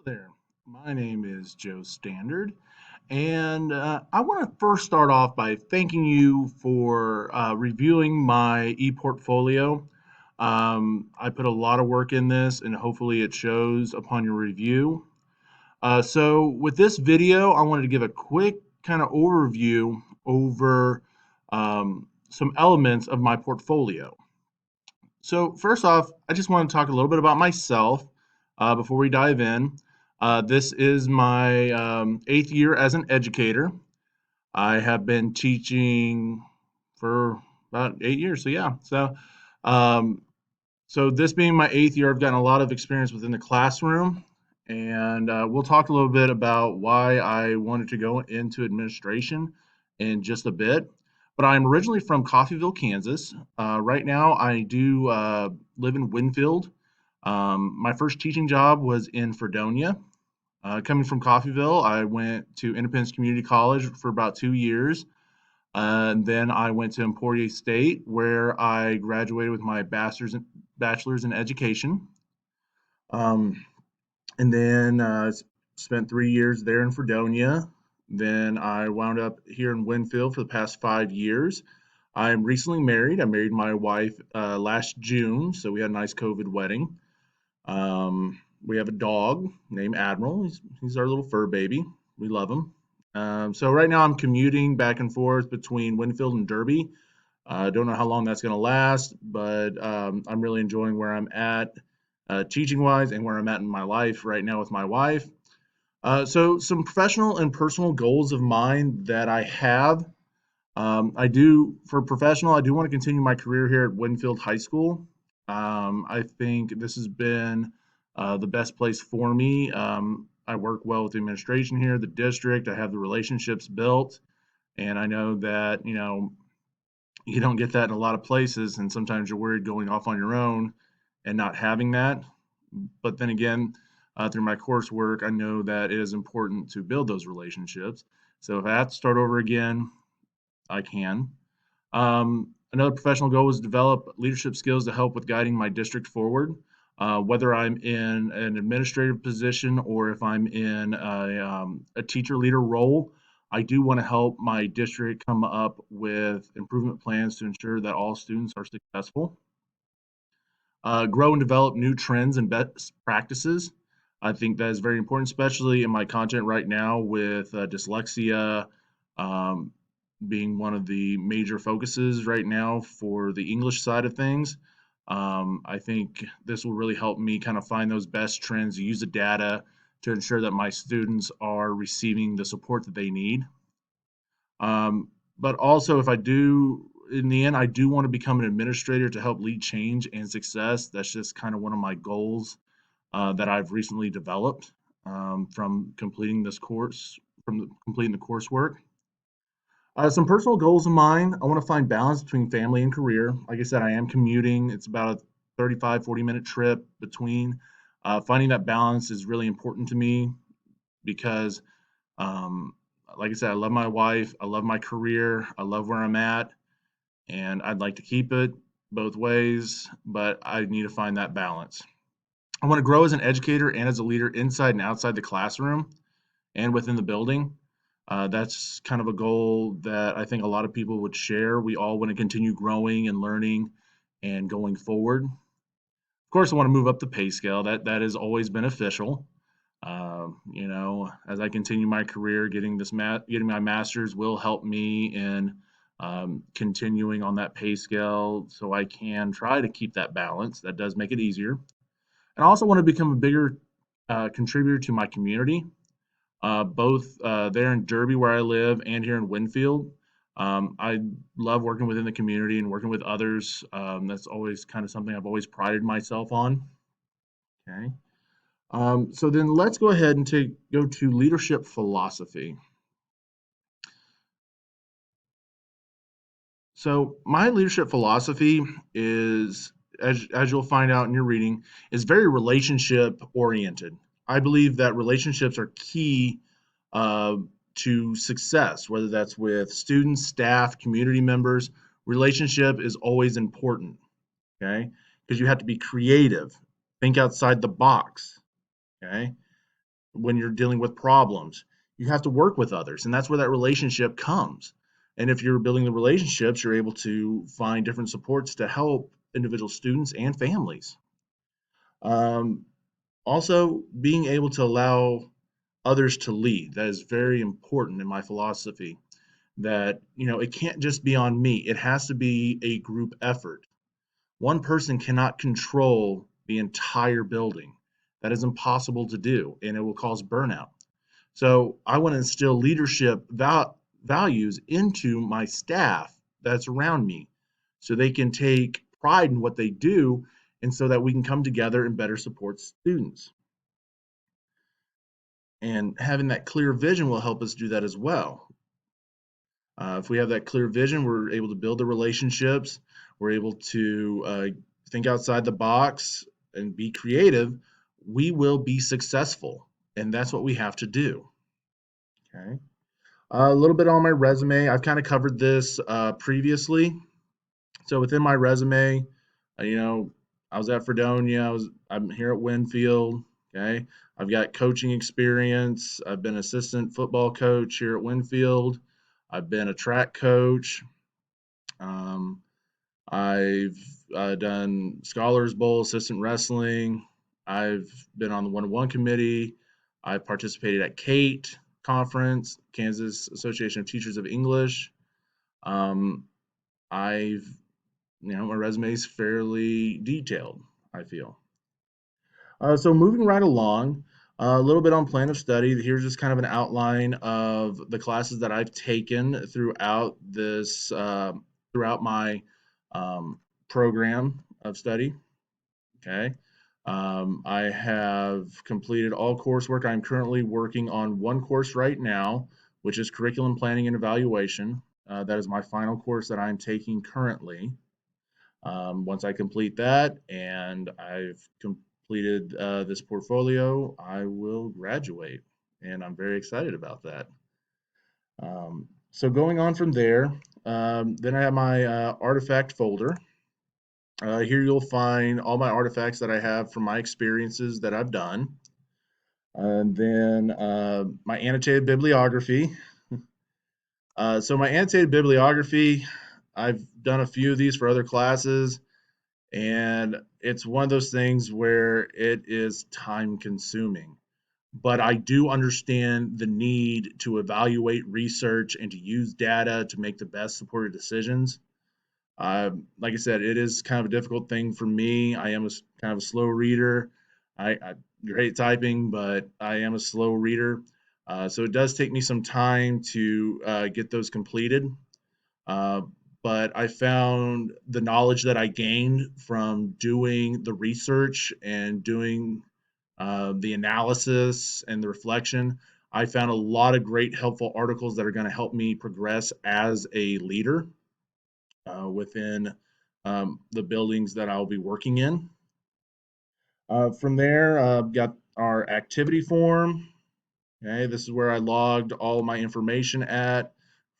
There. My name is Joe Standard, and I want to first start off by thanking you for reviewing my e-portfolio. I put a lot of work in this, and hopefully it shows upon your review. So with this video, I wanted to give a quick kind of overview over some elements of my portfolio. So first off, I just want to talk a little bit about myself before we dive in. This is my eighth year as an educator. I have been teaching for about 8 years. So yeah, um, so this being my eighth year, I've gotten a lot of experience within the classroom, and we'll talk a little bit about why I wanted to go into administration in just a bit. But I'm originally from Coffeyville, Kansas. Right now, I do live in Winfield. My first teaching job was in Fredonia. Coming from Coffeyville, I went to Independence Community College for about 2 years. And then I went to Emporia State, where I graduated with my bachelor's in education. Um, and then spent 3 years there in Fredonia. Then I wound up here in Winfield for the past 5 years. I'm recently married. I married my wife last June, so we had a nice COVID wedding. We have a dog named Admiral. He's our little fur baby. We love him. So right now I'm commuting back and forth between Winfield and Derby. I don't know how long that's going to last, but I'm really enjoying where I'm at teaching wise and where I'm at in my life right now with my wife. So some professional and personal goals of mine that I have. I do for professional. I do want to continue my career here at Winfield High School. I think this has been the best place for me. I work well with the administration here, the district. I have the relationships built, and I know that you don't get that in a lot of places, and sometimes you're worried going off on your own and not having that. But then again, through my coursework, I know that it is important to build those relationships. So if I have to start over again, I can. Another professional goal is develop leadership skills to help with guiding my district forward. Whether I'm in an administrative position or if I'm in a teacher leader role, I do want to help my district come up with improvement plans to ensure that all students are successful. Grow and develop new trends and best practices. I think that is very important, especially in my content right now with dyslexia um, being one of the major focuses right now for the English side of things. I think this will really help me kind of find those best trends, use the data to ensure that my students are receiving the support that they need. But also, if I do, in the end, I do want to become an administrator to help lead change and success. That's just kind of one of my goals that I've recently developed from completing this course, completing the coursework. Some personal goals of mine. I want to find balance between family and career. Like I said, I am commuting. It's about a 35, 40-minute trip between. Finding that balance is really important to me because um, like I said, I love my wife, I love my career, I love where I'm at, and I'd like to keep it both ways, but I need to find that balance. I want to grow as an educator and as a leader inside and outside the classroom and within the building. That's kind of a goal that I think a lot of people would share. We all want to continue growing and learning and going forward. Of course, I want to move up the pay scale. That is always beneficial. As I continue my career, getting my master's will help me in continuing on that pay scale, so I can try to keep that balance. That does make it easier. And I also want to become a bigger contributor to my community, both there in Derby where I live and here in Winfield. I love working within the community and working with others. That's always kind of something I've always prided myself on. Okay. So then let's go ahead and go to leadership philosophy. So my leadership philosophy is, as you'll find out in your reading, is very relationship oriented. I believe that relationships are key uh, to success, whether that's with students, staff, community members. Relationship is always important, okay? Because you have to be creative, think outside the box, okay? when you're dealing with problems. You have to work with others, and that's where that relationship comes. And if you're building the relationships, you're able to find different supports to help individual students and families. Um, Also, being able to allow others to lead, that is very important in my philosophy. That, it can't just be on me, it has to be a group effort. One person cannot control the entire building. That is impossible to do, and it will cause burnout. So I want to instill leadership values into my staff that's around me so they can take pride in what they do and so that we can come together and better support students. And having that clear vision will help us do that as well. If we have that clear vision, we're able to build the relationships, we're able to think outside the box and be creative. We will be successful, and that's what we have to do. Okay. A little bit on my resume. I've kind of covered this previously. So within my resume, uh, you know, I was at Fredonia. I'm here at Winfield. Okay. I've got coaching experience. I've been assistant football coach here at Winfield. I've been a track coach. Um, I've done Scholars Bowl, assistant wrestling. I've been on the one-on-one committee. I've participated at CATE conference, Kansas Association of Teachers of English. Um, I've, my resume is fairly detailed, I feel. So moving right along, a little bit on plan of study. Here's just kind of an outline of the classes that I've taken throughout my um, program of study. Okay. I have completed all coursework. I'm currently working on one course right now, which is curriculum planning and evaluation. That is my final course that I'm taking currently. Once I complete that and I've completed this portfolio, I will graduate, and I'm very excited about that. So going on from there, then I have my artifact folder. Here you'll find all my artifacts that I have from my experiences that I've done. And then my annotated bibliography. So my annotated bibliography, I've done a few of these for other classes, and it's one of those things where it is time consuming. But I do understand the need to evaluate research and to use data to make the best supported decisions. Like I said, it is kind of a difficult thing for me. I am kind of a slow reader. I great typing, but I am a slow reader. So it does take me some time to get those completed. Uh, but I found the knowledge that I gained from doing the research and doing the analysis and the reflection. I found a lot of great helpful articles that are going to help me progress as a leader within the buildings that I'll be working in. From there, got our activity form. Okay, this is where I logged all my information at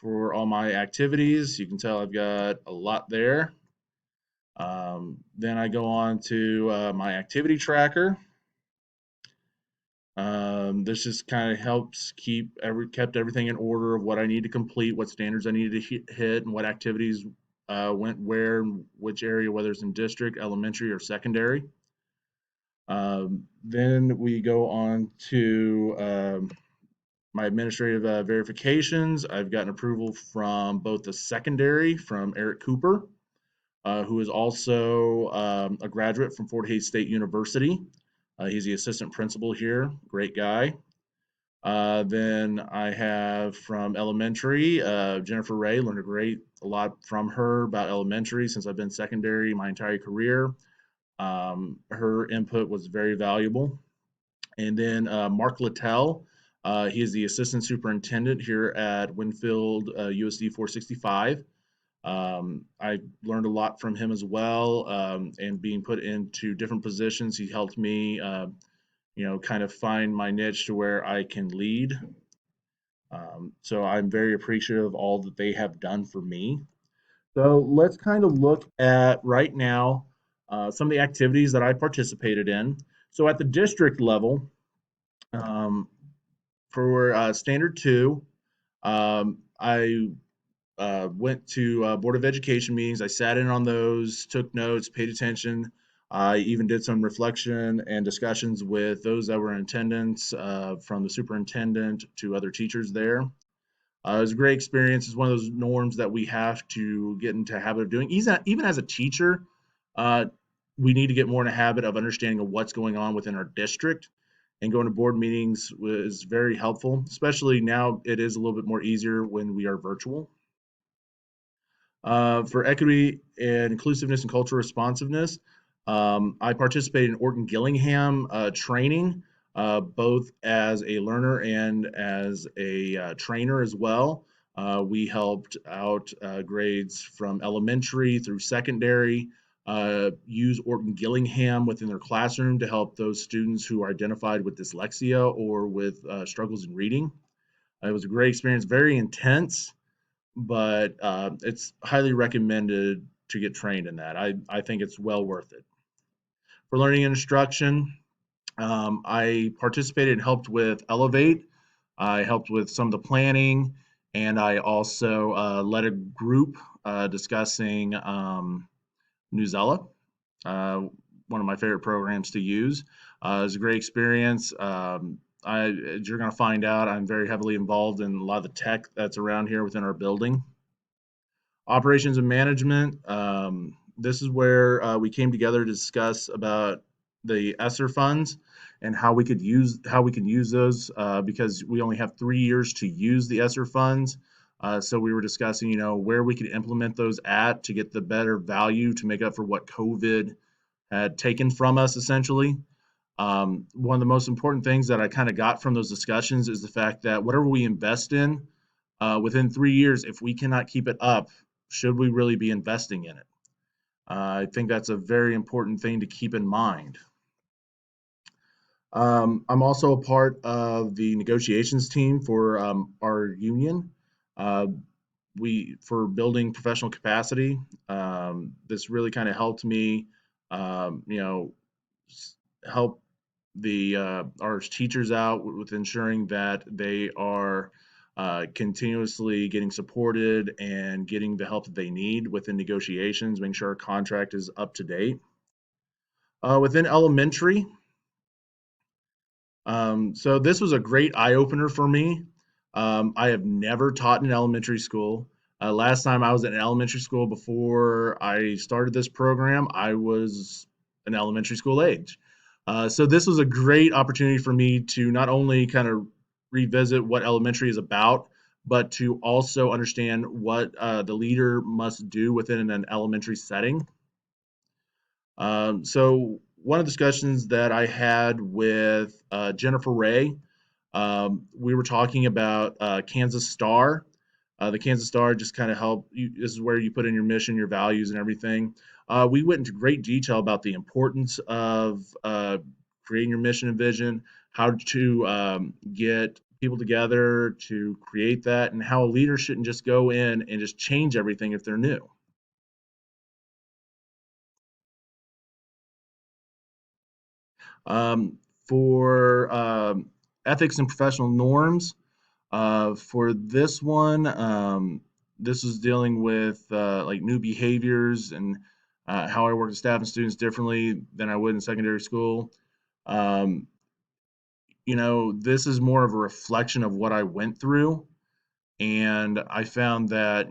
for all my activities. You can tell I've got a lot there. Then I go on to my activity tracker. This just kind of helps kept everything in order of what I need to complete, what standards I needed to hit, and what activities went where, which area, whether it's in district, elementary, or secondary. Then we go on to my administrative verifications. I've gotten approval from both the secondary from Eric Cooper, who is also a graduate from Fort Hays State University. He's the assistant principal here, great guy. Then I have from elementary, Jennifer Ray, learned a lot from her about elementary since I've been secondary my entire career. Her input was very valuable. And then Mark Littell, he is the assistant superintendent here at Winfield USD 465. I learned a lot from him as well, and being put into different positions, he helped me, kind of find my niche to where I can lead. So I'm very appreciative of all that they have done for me. So let's kind of look at right now some of the activities that I participated in. So at the district level, Um, for Standard 2, I went to Board of Education meetings. I sat in on those, took notes, paid attention. I even did some reflection and discussions with those that were in attendance, from the superintendent to other teachers there. It was a great experience. It's one of those norms that we have to get into a habit of doing. Even as a teacher, uh, we need to get more in a habit of understanding of what's going on within our district. And going to board meetings was very helpful, especially now it is a little bit more easier when we are virtual. For equity and inclusiveness and cultural responsiveness, I participated in Orton Gillingham training, both as a learner and as a trainer as well. We helped out grades from elementary through secondary use Orton Gillingham within their classroom to help those students who are identified with dyslexia or with struggles in reading. It was a great experience, very intense, but it's highly recommended to get trained in that. I think it's well worth it. For learning and instruction, I participated and helped with Elevate. I helped with some of the planning, and I also led a group discussing Newsella, uh, one of my favorite programs to use. It was a great experience. As you're going to find out, I'm very heavily involved in a lot of the tech that's around here within our building. Operations and management. This is where we came together to discuss about the ESSER funds and how we can use those, because we only have 3 years to use the ESSER funds. So we were discussing, where we could implement those at to get the better value to make up for what COVID had taken from us, essentially. One of the most important things that I kind of got from those discussions is the fact that whatever we invest in, within 3 years, if we cannot keep it up, should we really be investing in it? I think that's a very important thing to keep in mind. I'm also a part of the negotiations team for our union. Uh, we for building professional capacity. This really kind of helped me, um, you know, help the our teachers out with ensuring that they are continuously getting supported and getting the help that they need within negotiations, making sure our contract is up to date. Within elementary, so this was a great eye opener for me. I have never taught in elementary school. Last time I was in elementary school before I started this program, I was an elementary school age. So this was a great opportunity for me to not only kind of revisit what elementary is about, but to also understand what the leader must do within an elementary setting. So one of the discussions that I had with Jennifer Ray, we were talking about Kansas Star. The Kansas Star just kind of help you. This is where you put in your mission, your values, and everything. We went into great detail about the importance of creating your mission and vision, how to get people together to create that, and how a leader shouldn't just go in and just change everything if they're new. Um, for ethics and professional norms, for this one, this is dealing with like new behaviors and how I work with staff and students differently than I would in secondary school. Um, this is more of a reflection of what I went through, and I found that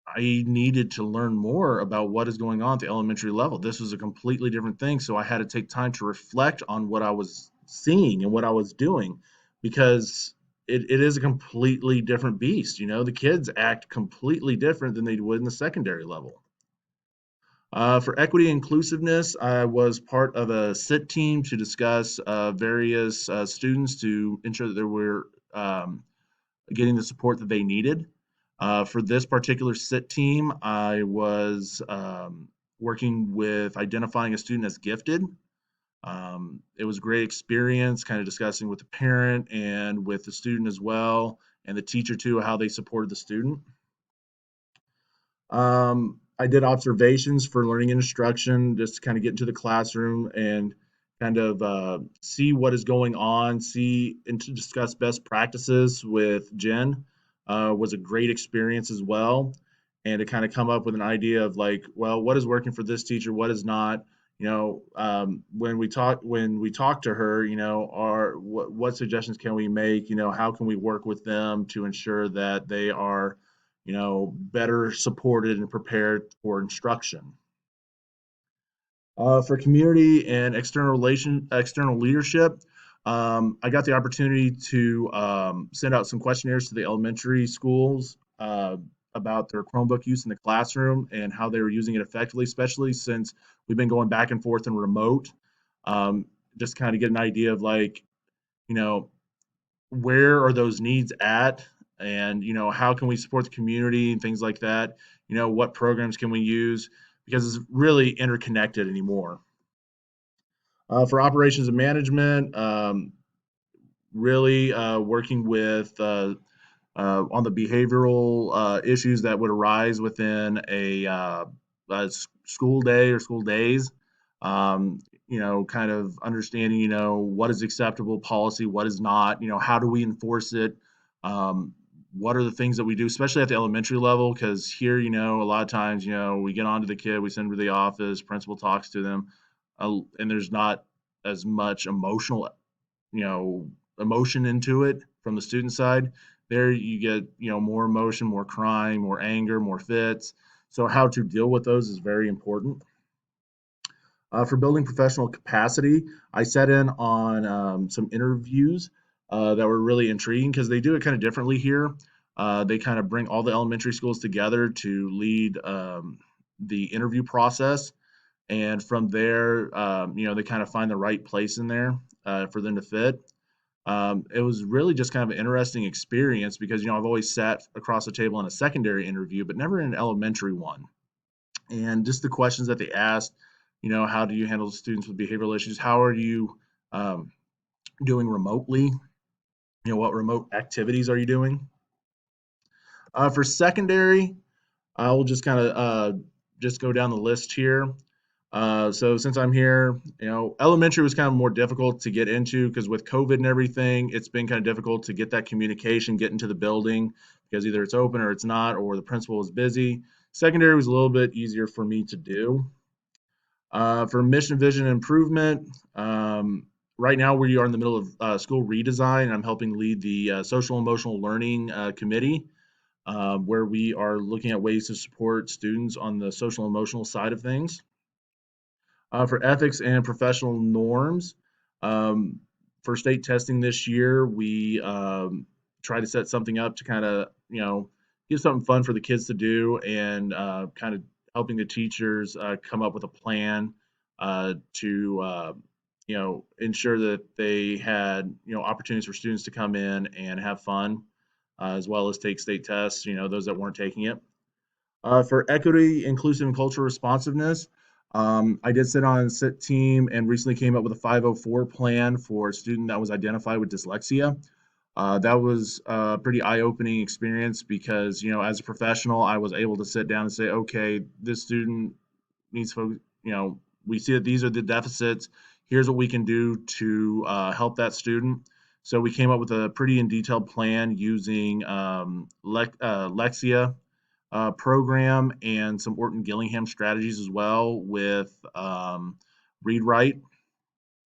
I needed to learn more about what is going on at the elementary level. This was a completely different thing. So I had to take time to reflect on what I was seeing and what I was doing because it is a completely different beast. The kids act completely different than they would in the secondary level. For equity and inclusiveness, I was part of a SIT team to discuss various students to ensure that there were getting the support that they needed. For this particular SIT team, I was working with identifying a student as gifted. It was a great experience, kind of discussing with the parent and with the student as well, and the teacher too, how they supported the student. I did observations for learning and instruction, just to kind of get into the classroom and kind of see what is going on, see and to discuss best practices with Jen was a great experience as well. And to kind of come up with an idea of like, well, what is working for this teacher, what is not. When we talk to her, are what suggestions can we make? How can we work with them to ensure that they are, better supported and prepared for instruction. For community and external leadership, I got the opportunity to send out some questionnaires to the elementary schools about their Chromebook use in the classroom and how they were using it effectively, especially since we've been going back and forth and remote. Um, just kind of get an idea of like, you know, where are those needs at, and how can we support the community and things like that. What programs can we use, because it's really interconnected anymore. For operations and management, really working with on the behavioral issues that would arise within school day or school days. Um, kind of understanding, what is acceptable policy, what is not, how do we enforce it? Um, what are the things that we do, especially at the elementary level? Because here, a lot of times, we get onto the kid, we send them to the office, principal talks to them, and there's not as much you know, emotion into it from the student side. There you get, more emotion, more crying, more anger, more fits. So how to deal with those is very important. For building professional capacity, I set in on some interviews that were really intriguing because they do it kind of differently here. They kind of bring all the elementary schools together to lead the interview process. And from there, they kind of find the right place in there for them to fit. It was really just kind of an interesting experience because I've always sat across the table in a secondary interview, but never in an elementary one. And just the questions that they asked, how do you handle students with behavioral issues? How are you doing remotely? What remote activities are you doing? For secondary, I will just kind of just go down the list here. So since I'm here, elementary was kind of more difficult to get into because with COVID and everything, it's been kind of difficult to get that communication, get into the building because either it's open or it's not, or the principal is busy. Secondary was a little bit easier for me to do. For mission, vision, and improvement, right now we are in the middle of school redesign. I'm helping lead the social emotional learning committee, where we are looking at ways to support students on the social emotional side of things. For ethics and professional norms, um, for state testing this year, we try to set something up to kind of, give something fun for the kids to do and kind of helping the teachers come up with a plan to, ensure that they had, opportunities for students to come in and have fun, as well as take state tests, those that weren't taking it. For equity, inclusive, and cultural responsiveness, I did sit on a sit team and recently came up with a 504 plan for a student that was identified with dyslexia. That was a pretty eye-opening experience because, as a professional, I was able to sit down and say, okay, this student needs to, we see that these are the deficits. Here's what we can do to help that student. So we came up with a pretty in detailed plan using Lexia program and some Orton Gillingham strategies as well with read write.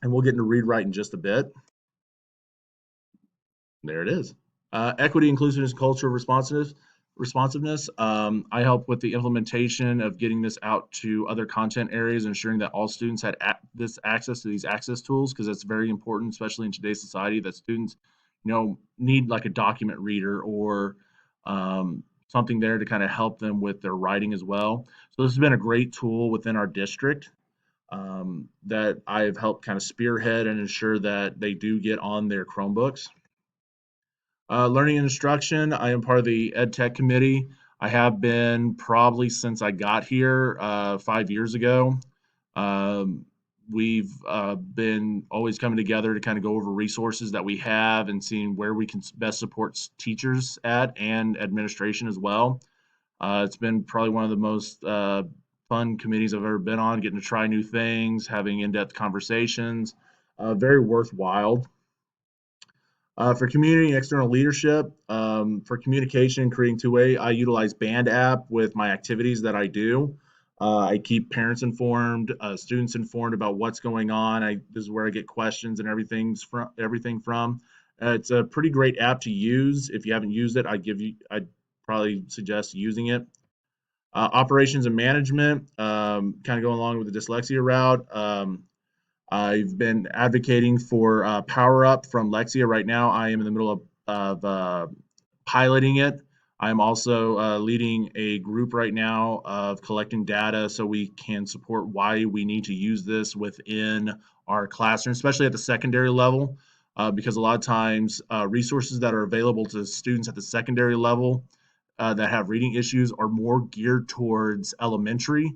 And we'll get into read write in just a bit. There it is. Equity, inclusiveness, culture, responsiveness. I help with the implementation of getting this out to other content areas, ensuring that all students had this access to these access tools, because that's very important, especially in today's society, that students, need like a document reader or something there to kind of help them with their writing as well. So this has been a great tool within our district that I've helped kind of spearhead and ensure that they do get on their Chromebooks. Learning and instruction, I am part of the Ed Tech committee. I have been probably since I got here 5 years ago. Um, we've been always coming together to kind of go over resources that we have and seeing where we can best support teachers at and administration as well. It's been probably one of the most fun committees I've ever been on, getting to try new things, having in-depth conversations. Very worthwhile. For community and external leadership, for communication, creating two-way, I utilize Band app with my activities that I do. I keep parents informed, students informed about what's going on. This is where I get questions and everything from. It's a pretty great app to use. If you haven't used it, I'd probably suggest using it. Operations and management, kind of going along with the dyslexia route. I've been advocating for Power Up from Lexia. Right now, I am in the middle of piloting it. I'm also leading a group right now of collecting data so we can support why we need to use this within our classroom, especially at the secondary level, because a lot of times resources that are available to students at the secondary level that have reading issues are more geared towards elementary,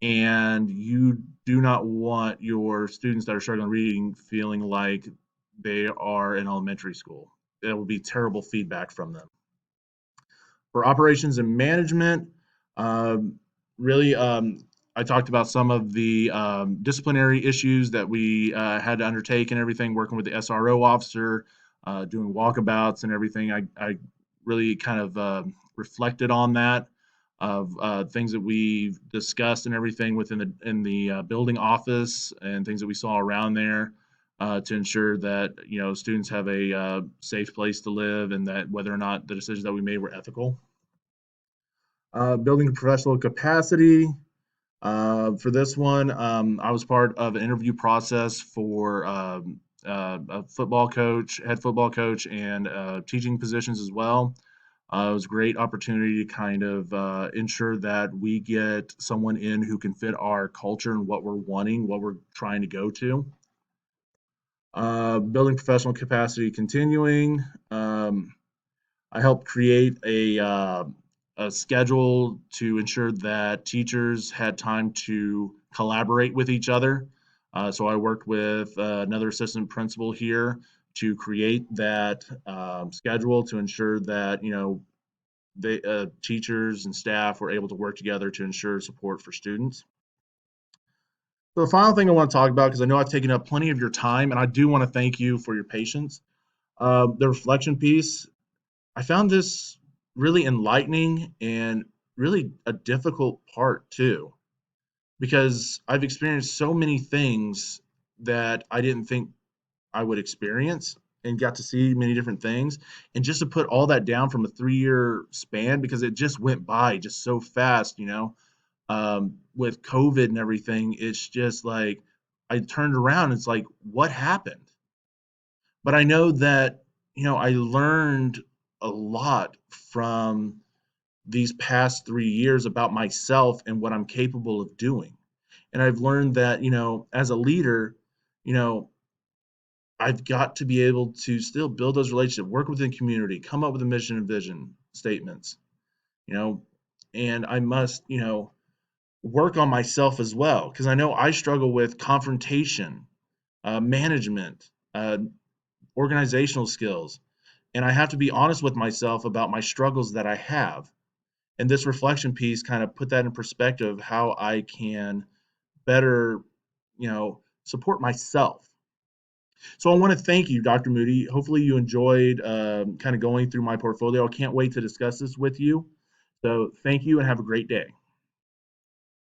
and you do not want your students that are struggling reading feeling like they are in elementary school. That would be terrible feedback from them. For operations and management, um, really, I talked about some of the disciplinary issues that we had to undertake and everything, working with the SRO officer, doing walkabouts and everything. I really kind of reflected on that of things that we've discussed and everything within the building office and things that we saw around there to ensure that students have a safe place to live and that whether or not the decisions that we made were ethical. Building professional capacity. For this one, I was part of an interview process for a football coach, head football coach, and teaching positions as well. It was a great opportunity to kind of ensure that we get someone in who can fit our culture and what we're wanting, what we're trying to go to. Building professional capacity continuing. I helped create a schedule to ensure that teachers had time to collaborate with each other. So I worked with another assistant principal here to create that schedule to ensure that teachers and staff were able to work together to ensure support for students. So the final thing I want to talk about, because I know I've taken up plenty of your time, and I do want to thank you for your patience. The reflection piece, I found this really enlightening and really a difficult part too, because I've experienced so many things that I didn't think I would experience and got to see many different things. And just to put all that down from a 3-year span, because it just went by just so fast, with COVID and everything, it's just like I turned around, it's like, what happened? But I know that, I learned a lot from these past 3 years about myself and what I'm capable of doing. And I've learned that, as a leader, you know, I've got to be able to still build those relationships, work within community, come up with a mission and vision statements, you know, and I must, work on myself as well because I know I struggle with confrontation, management, organizational skills, and I have to be honest with myself about my struggles that I have. And this reflection piece kind of put that in perspective how I can better, support myself. So I want to thank you, Dr. Moody. Hopefully you enjoyed kind of going through my portfolio. I can't wait to discuss this with you. So thank you and have a great day.